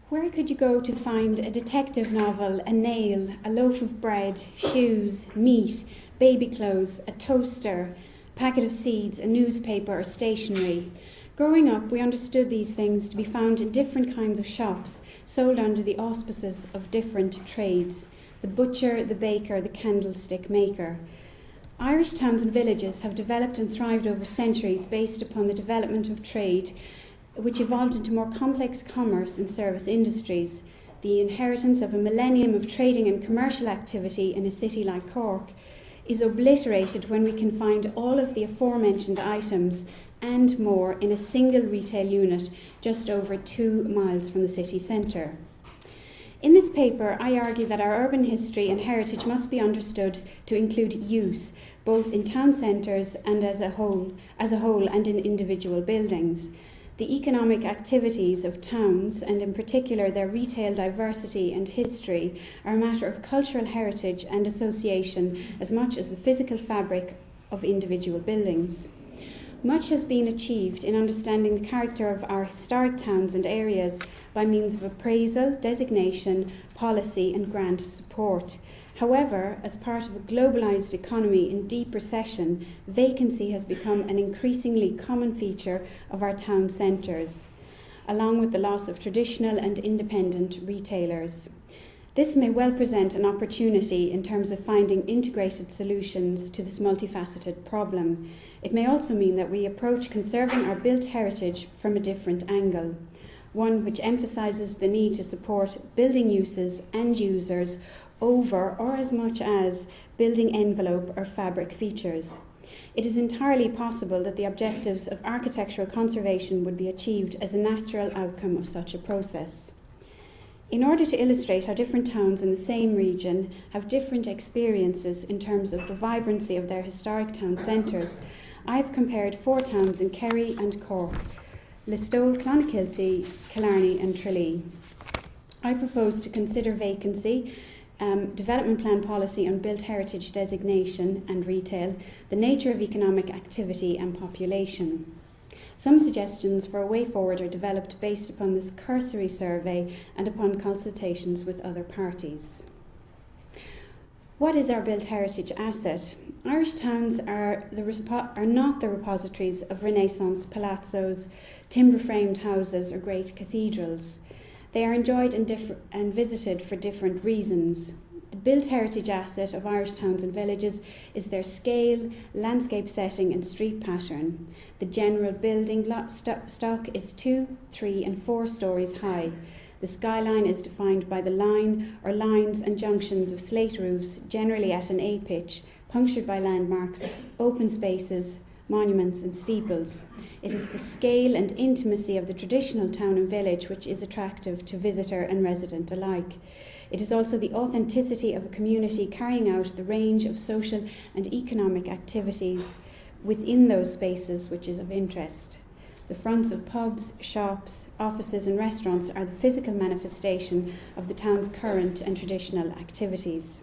Where could you go to find a detective novel, a nail, a loaf of bread, shoes, meat, baby clothes, a toaster, a packet of seeds, a newspaper, or stationery? Growing up, we understood these things to be found in different kinds of shops, sold under the auspices of different trades: the butcher, the baker, the candlestick maker. Irish towns and villages have developed and thrived over centuries based upon the development of trade, which evolved into more complex commerce and service industries. The inheritance of a millennium of trading and commercial activity in a city like Cork is obliterated when we can find all of the aforementioned items and more in a single retail unit just over 2 miles from the city centre. In this paper, I argue that our urban history and heritage must be understood to include use, both in town centres and as a whole and in individual buildings. The economic activities of towns, and in particular their retail diversity and history, are a matter of cultural heritage and association as much as the physical fabric of individual buildings. Much has been achieved in understanding the character of our historic towns and areas by means of appraisal, designation, policy, and grant support. However, as part of a globalised economy in deep recession, vacancy has become an increasingly common feature of our town centres, along with the loss of traditional and independent retailers. This may well present an opportunity in terms of finding integrated solutions to this multifaceted problem. It may also mean that we approach conserving our built heritage from a different angle, one which emphasises the need to support building uses and users over or as much as building envelope or fabric features. It is entirely possible that the objectives of architectural conservation would be achieved as a natural outcome of such a process. In order to illustrate how different towns in the same region have different experiences in terms of the vibrancy of their historic town centres, I have compared 4 towns in Kerry and Cork: Listowel, Clonakilty, Killarney and Tralee. I propose to consider vacancy, development plan policy on built heritage designation and retail, the nature of economic activity and population. Some suggestions for a way forward are developed based upon this cursory survey and upon consultations with other parties. What is our built heritage asset? Irish towns are not the repositories of Renaissance palazzos, timber-framed houses or great cathedrals. They are enjoyed and visited for different reasons. The built heritage asset of Irish towns and villages is their scale, landscape setting and street pattern. The general building stock is 2, 3 and 4 stories high. The skyline is defined by the line or lines and junctions of slate roofs, generally at an A pitch, punctured by landmarks, open spaces, monuments and steeples. It is the scale and intimacy of the traditional town and village which is attractive to visitor and resident alike. It is also the authenticity of a community carrying out the range of social and economic activities within those spaces which is of interest. The fronts of pubs, shops, offices and restaurants are the physical manifestation of the town's current and traditional activities.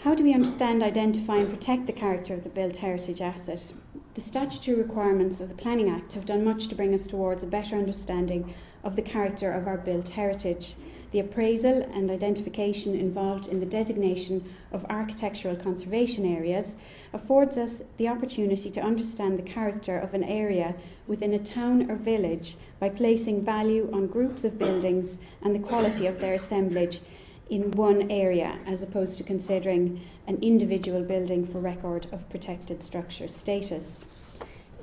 How do we understand, identify and protect the character of the built heritage asset? The statutory requirements of the Planning Act have done much to bring us towards a better understanding of the character of our built heritage. The appraisal and identification involved in the designation of architectural conservation areas affords us the opportunity to understand the character of an area within a town or village by placing value on groups of buildings and the quality of their assemblage in one area, as opposed to considering an individual building for record of protected structure status.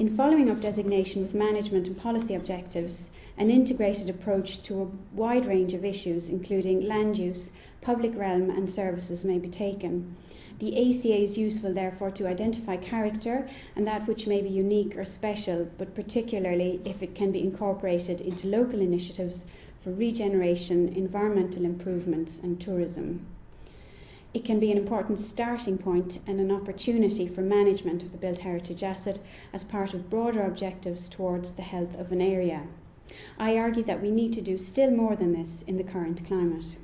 In following up designation with management and policy objectives, an integrated approach to a wide range of issues, including land use, public realm and services, may be taken. The ACA is useful, therefore, to identify character and that which may be unique or special, but particularly if it can be incorporated into local initiatives for regeneration, environmental improvements and tourism. It can be an important starting point and an opportunity for management of the built heritage asset as part of broader objectives towards the health of an area. I argue that we need to do still more than this in the current climate.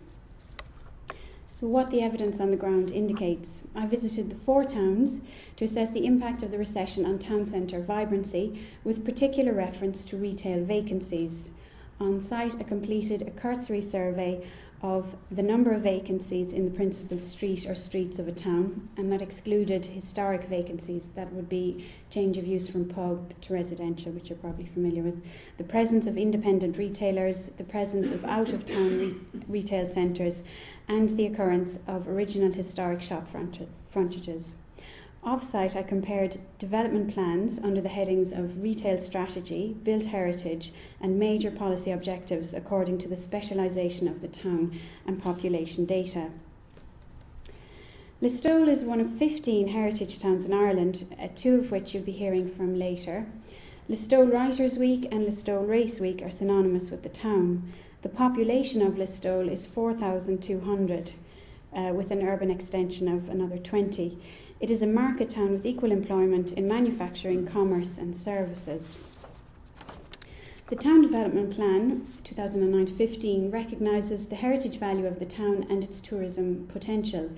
So what the evidence on the ground indicates. I visited the 4 towns to assess the impact of the recession on town centre vibrancy, with particular reference to retail vacancies. On site, I completed a cursory survey of the number of vacancies in the principal street or streets of a town, and that excluded historic vacancies. That would be change of use from pub to residential, which you're probably familiar with, the presence of independent retailers, the presence of out-of-town retail centres, and the occurrence of original historic shop frontages. Off-site, I compared development plans under the headings of retail strategy, built heritage, and major policy objectives according to the specialisation of the town and population data. Listowel is one of 15 heritage towns in Ireland, 2 of which you'll be hearing from later. Listowel Writers' Week and Listowel Race Week are synonymous with the town. The population of Listowel is 4,200, with an urban extension of another 20. It is a market town with equal employment in manufacturing, commerce and services. The Town Development Plan 2009-15 recognises the heritage value of the town and its tourism potential.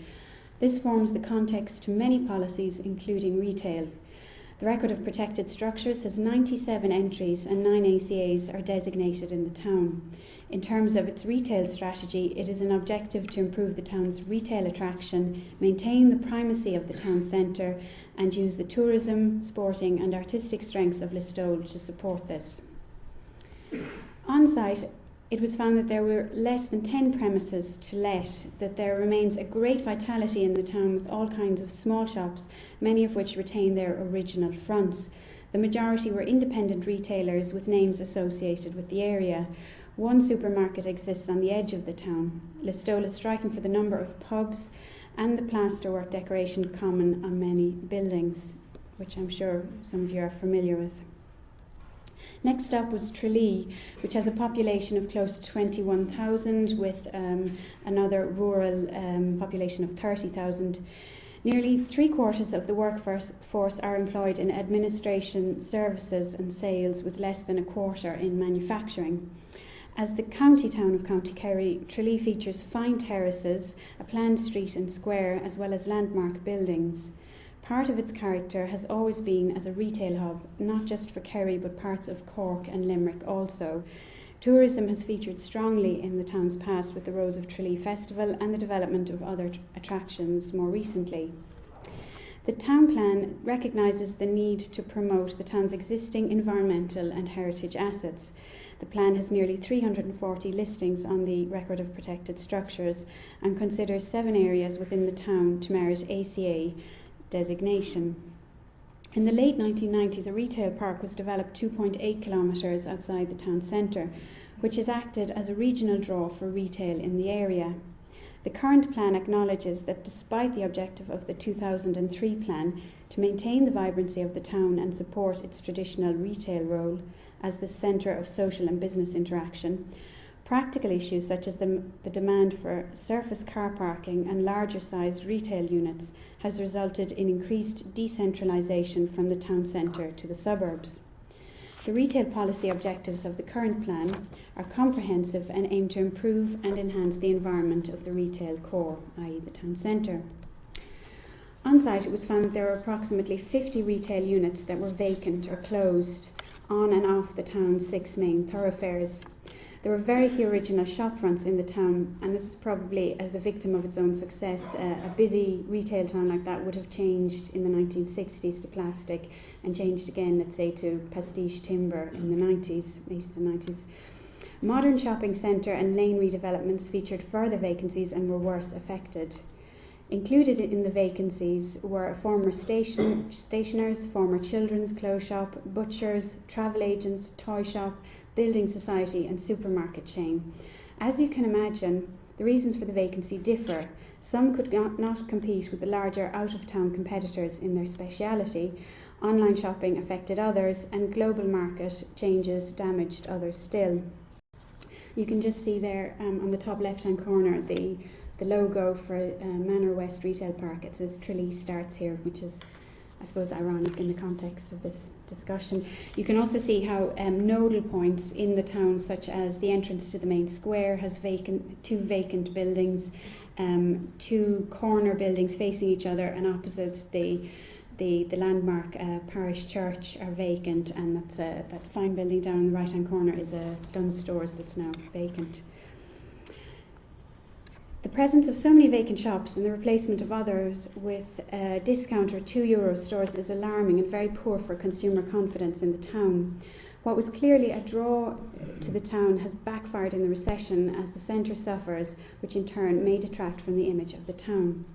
This forms the context to many policies, including retail. The record of protected structures has 97 entries and 9 ACAs are designated in the town. In terms of its retail strategy, it is an objective to improve the town's retail attraction, maintain the primacy of the town centre, and use the tourism, sporting and artistic strengths of Listowel to support this. On site, it was found that there were less than 10 premises to let, that there remains a great vitality in the town with all kinds of small shops, many of which retain their original fronts. The majority were independent retailers with names associated with the area. One supermarket exists on the edge of the town. Listowel is striking for the number of pubs and the plasterwork decoration common on many buildings, which I'm sure some of you are familiar with. Next up was Tralee, which has a population of close to 21,000 with another rural population of 30,000. Nearly 3/4 of the workforce are employed in administration, services and sales, with less than 1/4 in manufacturing. As the county town of County Kerry, Tralee features fine terraces, a planned street and square, as well as landmark buildings. Part of its character has always been as a retail hub, not just for Kerry but parts of Cork and Limerick also. Tourism has featured strongly in the town's past with the Rose of Tralee Festival and the development of other attractions more recently. The town plan recognises the need to promote the town's existing environmental and heritage assets. The plan has nearly 340 listings on the record of protected structures and considers 7 areas within the town to merit ACA designation. In the late 1990s, a retail park was developed 2.8 kilometres outside the town centre, which has acted as a regional draw for retail in the area. The current plan acknowledges that despite the objective of the 2003 plan to maintain the vibrancy of the town and support its traditional retail role as the centre of social and business interaction, practical issues such as the demand for surface car parking and larger sized retail units has resulted in increased decentralisation from the town centre to the suburbs. The retail policy objectives of the current plan are comprehensive and aim to improve and enhance the environment of the retail core, i.e. the town centre. On site, it was found that there were approximately 50 retail units that were vacant or closed on and off the town's 6 main thoroughfares. There were very few original shop fronts in the town, and this is probably as a victim of its own success. A busy retail town like that would have changed in the 1960s to plastic and changed again, let's say, to pastiche timber in the 90s, 80s and 90s. Modern shopping centre and lane redevelopments featured further vacancies and were worse affected. Included in the vacancies were former stationers, former children's clothes shop, butchers, travel agents, toy shop, building society and supermarket chain. As you can imagine, the reasons for the vacancy differ. Some could not compete with the larger out-of-town competitors in their speciality. Online shopping affected others, and global market changes damaged others still. You can just see there on the top left-hand corner the logo for Manor West Retail Park. It says Tralee starts here, which is, I suppose, ironic in the context of this discussion. You can also see how nodal points in the town, such as the entrance to the main square, has 2 vacant buildings, 2 corner buildings facing each other, and opposite the the landmark parish church are vacant, and that's that fine building down in the right-hand corner is a Dunnes Stores that's now vacant. The presence of so many vacant shops and the replacement of others with discount or €2 stores is alarming and very poor for consumer confidence in the town. What was clearly a draw to the town has backfired in the recession as the centre suffers, which in turn may detract from the image of the town.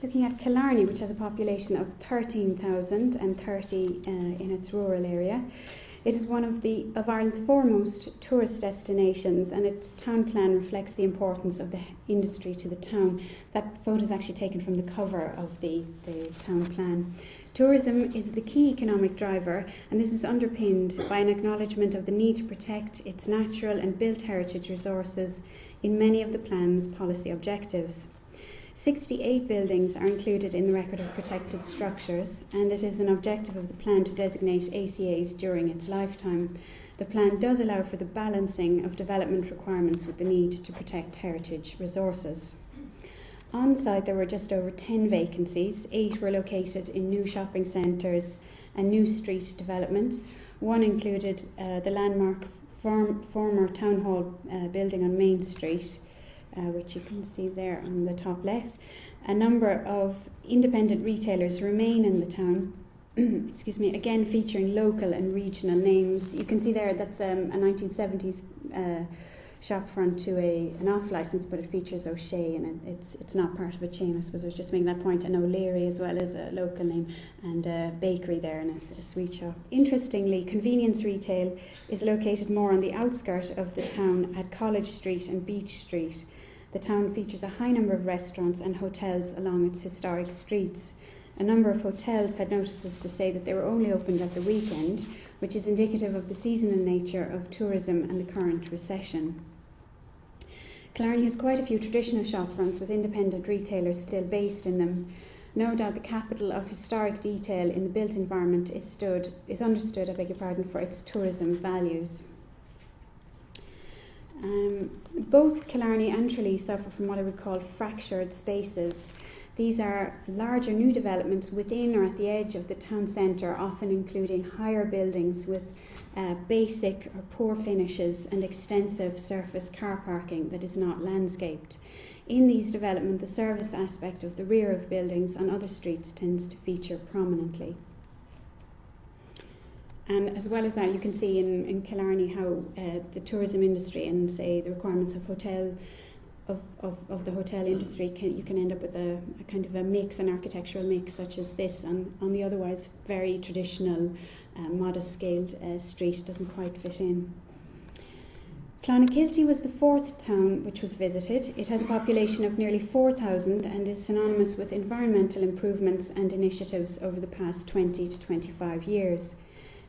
Looking at Killarney, which has a population of 13,030 in its rural area, it is one of Ireland's foremost tourist destinations, and its town plan reflects the importance of the industry to the town. That photo is actually taken from the cover of the town plan. Tourism is the key economic driver, and this is underpinned by an acknowledgement of the need to protect its natural and built heritage resources in many of the plan's policy objectives. 68 buildings are included in the record of protected structures, and it is an objective of the plan to designate ACAs during its lifetime. The plan does allow for the balancing of development requirements with the need to protect heritage resources. On site there were just over 10 vacancies. 8 were located in new shopping centres and new street developments. One included the landmark former town hall building on Main Street, which you can see there on the top left. A number of independent retailers remain in the town, again featuring local and regional names. You can see there that's a 1970s shop front to an off-licence, but it features O'Shea, and it's not part of a chain. I suppose I was just making that point. And O'Leary as well as a local name, and a bakery there and a sweet shop. Interestingly, convenience retail is located more on the outskirt of the town at College Street and Beach Street. The town features a high number of restaurants and hotels along its historic streets. A number of hotels had notices to say that they were only opened at the weekend, which is indicative of the seasonal nature of tourism and the current recession. Killarney has quite a few traditional shop fronts with independent retailers still based in them. No doubt the capital of historic detail in the built environment is understood, for its tourism values. Both Killarney and Tralee suffer from what I would call fractured spaces. These are larger new developments within or at the edge of the town centre, often including higher buildings with basic or poor finishes and extensive surface car parking that is not landscaped. In these developments, the service aspect of the rear of buildings on other streets tends to feature prominently. And as well as that, you can see in Killarney how the tourism industry and, say, the requirements of the hotel industry, you can end up with a kind of a mix, an architectural mix such as this, and on the otherwise very traditional, modest-scaled street doesn't quite fit in. Clonakilty was the 4th town which was visited. It has a population of nearly 4,000 and is synonymous with environmental improvements and initiatives over the past 20 to 25 years.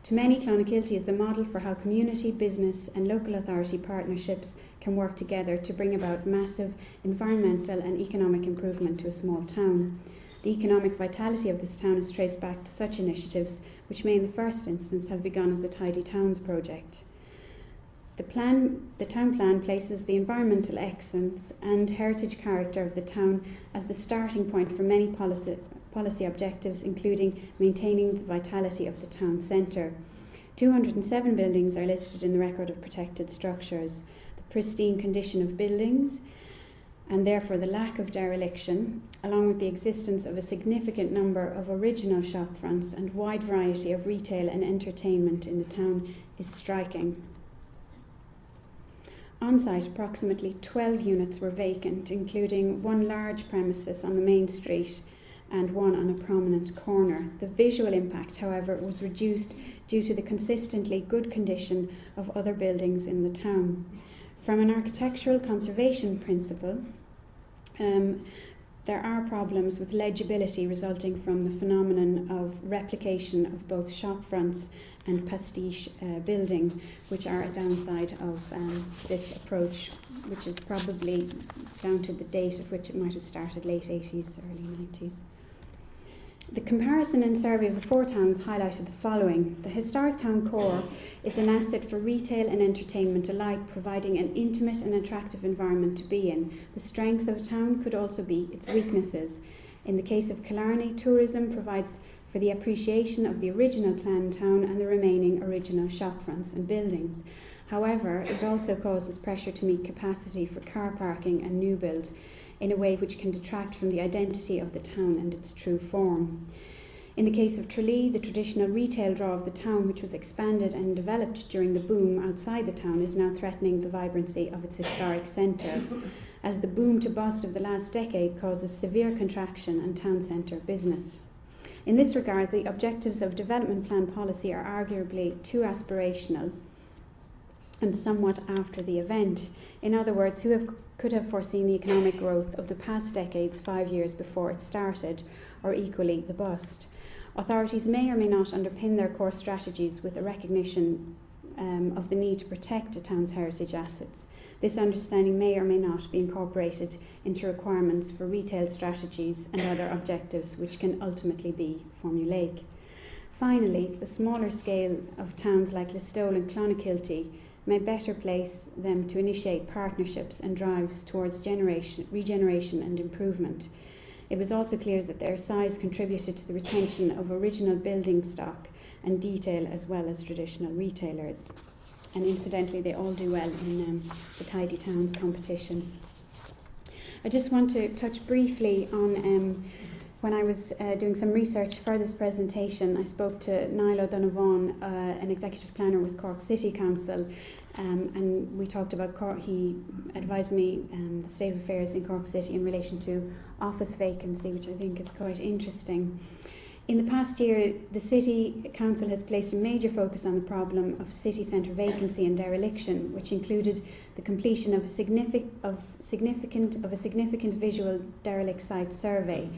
To many, Clonakilty is the model for how community, business and local authority partnerships can work together to bring about massive environmental and economic improvement to a small town. The economic vitality of this town is traced back to such initiatives, which may in the first instance have begun as a Tidy Towns project. The town plan places the environmental excellence and heritage character of the town as the starting point for many policy objectives, including maintaining the vitality of the town centre. 207 buildings are listed in the record of protected structures. The pristine condition of buildings, and therefore the lack of dereliction, along with the existence of a significant number of original shop fronts and wide variety of retail and entertainment in the town, is striking. On site, approximately 12 units were vacant, including one large premises on the main street and one on a prominent corner. The visual impact, however, was reduced due to the consistently good condition of other buildings in the town. From an architectural conservation principle, there are problems with legibility resulting from the phenomenon of replication of both shop fronts and pastiche building, which are a downside of this approach, which is probably down to the date at which it might have started, late 80s, early 90s. The comparison and survey of the 4 towns highlighted the following. The historic town core is an asset for retail and entertainment alike, providing an intimate and attractive environment to be in. The strengths of a town could also be its weaknesses. In the case of Killarney, tourism provides for the appreciation of the original planned town and the remaining original shopfronts and buildings. However, it also causes pressure to meet capacity for car parking and new build in a way which can detract from the identity of the town and its true form. In the case of Tralee, the traditional retail draw of the town, which was expanded and developed during the boom outside the town, is now threatening the vibrancy of its historic centre, as the boom to bust of the last decade causes severe contraction and town centre business. In this regard, the objectives of development plan policy are arguably too aspirational and somewhat after the event. In other words, could have foreseen the economic growth of the past decades 5 years before it started, or equally the bust? Authorities may or may not underpin their core strategies with a recognition of the need to protect a town's heritage assets. This understanding may or may not be incorporated into requirements for retail strategies and other objectives which can ultimately be formulaic. Finally, the smaller scale of towns like Listowel and Clonakilty may better place them to initiate partnerships and drives towards regeneration and improvement. It was also clear that their size contributed to the retention of original building stock and detail as well as traditional retailers. And incidentally, they all do well in the Tidy Towns competition. I just want to touch briefly on when I was doing some research for this presentation, I spoke to Niall O'Donovan, an executive planner with Cork City Council, and we talked about Cork. He advised me the state of affairs in Cork City in relation to office vacancy, which I think is quite interesting. In the past year, the City Council has placed a major focus on the problem of city centre vacancy and dereliction, which included the completion of a significant visual derelict site survey.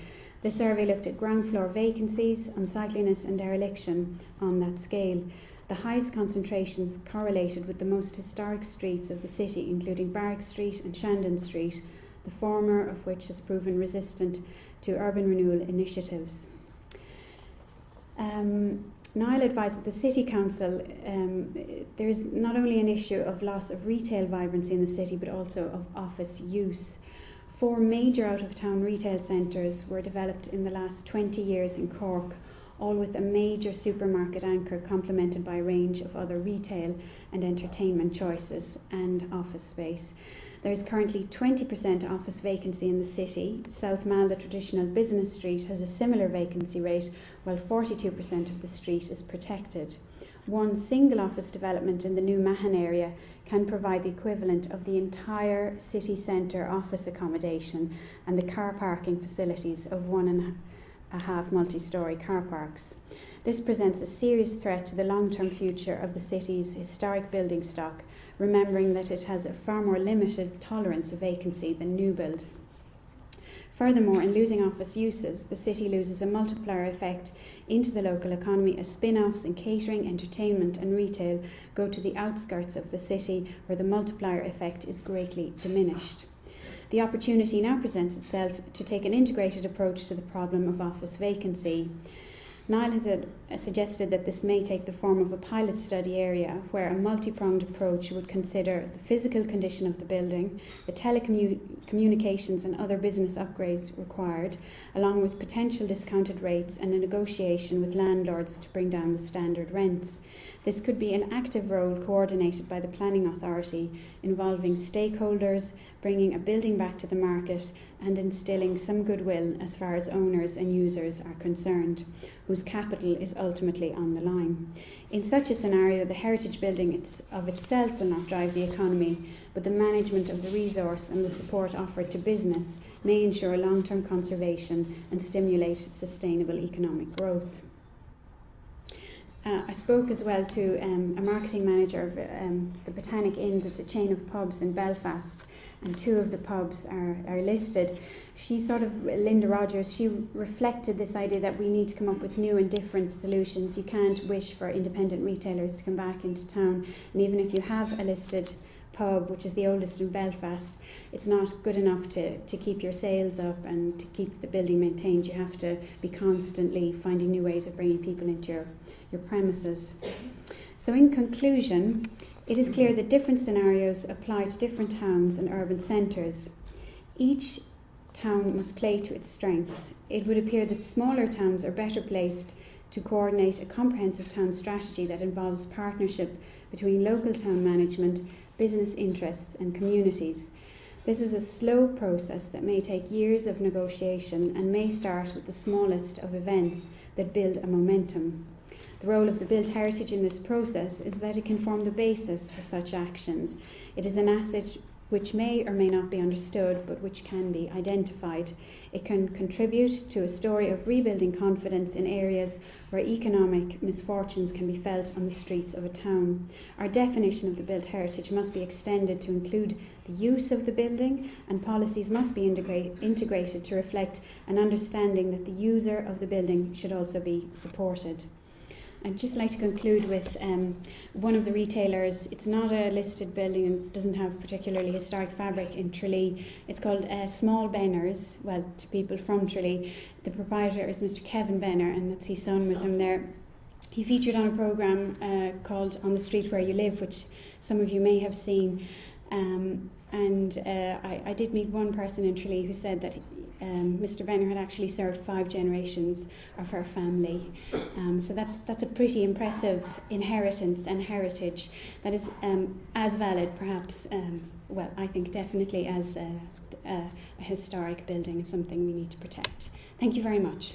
The survey looked at ground floor vacancies, unsightliness and dereliction on that scale. The highest concentrations correlated with the most historic streets of the city, including Barrack Street and Shandon Street, the former of which has proven resistant to urban renewal initiatives. Niall advised that the City Council, there is not only an issue of loss of retail vibrancy in the city, but also of office use. 4 major out-of-town retail centres were developed in the last 20 years in Cork, all with a major supermarket anchor complemented by a range of other retail and entertainment choices and office space. There is currently 20% office vacancy in the city. South Mall, the traditional business street, has a similar vacancy rate, while 42% of the street is protected. One single office development in the new Mahon area can provide the equivalent of the entire city centre office accommodation and the car parking facilities of 1.5 multi-storey car parks. This presents a serious threat to the long-term future of the city's historic building stock, remembering that it has a far more limited tolerance of vacancy than new build. Furthermore, in losing office uses, the city loses a multiplier effect into the local economy as spin-offs in catering, entertainment and retail go to the outskirts of the city where the multiplier effect is greatly diminished. The opportunity now presents itself to take an integrated approach to the problem of office vacancy. Niall has suggested that this may take the form of a pilot study area where a multi-pronged approach would consider the physical condition of the building, the telecommunications and other business upgrades required, along with potential discounted rates and a negotiation with landlords to bring down the standard rents. This could be an active role coordinated by the planning authority, involving stakeholders, bringing a building back to the market and instilling some goodwill as far as owners and users are concerned, whose capital is ultimately on the line. In such a scenario, the heritage building of itself will not drive the economy, but the management of the resource and the support offered to business may ensure long-term conservation and stimulate sustainable economic growth. I spoke as well to a marketing manager of the Botanic Inns. It's a chain of pubs in Belfast, and 2 of the pubs are listed. Linda Rogers, she reflected this idea that we need to come up with new and different solutions. You can't wish for independent retailers to come back into town, and even if you have a listed pub, which is the oldest in Belfast, it's not good enough to keep your sales up and to keep the building maintained. You have to be constantly finding new ways of bringing people into your premises. So in conclusion, it is clear that different scenarios apply to different towns and urban centres. Each town must play to its strengths. It would appear that smaller towns are better placed to coordinate a comprehensive town strategy that involves partnership between local town management, business interests and communities. This is a slow process that may take years of negotiation and may start with the smallest of events that build a momentum. The role of the built heritage in this process is that it can form the basis for such actions. It is an asset which may or may not be understood, but which can be identified. It can contribute to a story of rebuilding confidence in areas where economic misfortunes can be felt on the streets of a town. Our definition of the built heritage must be extended to include the use of the building, and policies must be integrated to reflect an understanding that the user of the building should also be supported. I'd just like to conclude with one of the retailers. It's not a listed building and doesn't have particularly historic fabric in Tralee. It's called Small Benners, well, to people from Tralee. The proprietor is Mr. Kevin Benner, and that's his son with him there. He featured on a programme called On the Street Where You Live, which some of you may have seen. I did meet one person in Tralee who said that Mr. Benner had actually served 5 generations of her family. So that's a pretty impressive inheritance and heritage that is as valid, perhaps, well, I think definitely as a historic building and something we need to protect. Thank you very much.